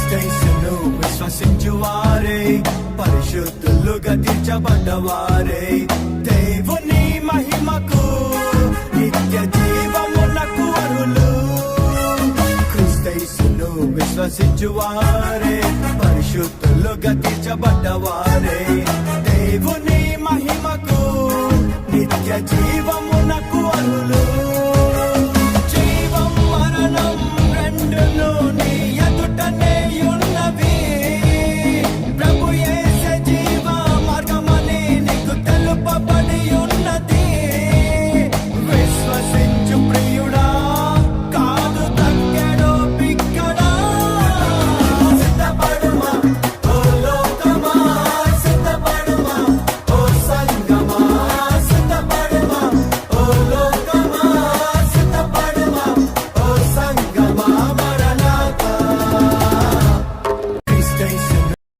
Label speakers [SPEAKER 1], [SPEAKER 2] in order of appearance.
[SPEAKER 1] క్రీస్తు విశ్వసించువారే పరిశుద్ధులుగా తీర్చబడ్డవారే దేవుని మహిమకు నిత్య జీవమునకు అర్హులు. క్రీస్తు విశ్వసించువారే పరిశుద్ధులుగా తీర్చబడ్డవారే దేవుని మహిమకు నిత్య జీవమునకు అర్హులు.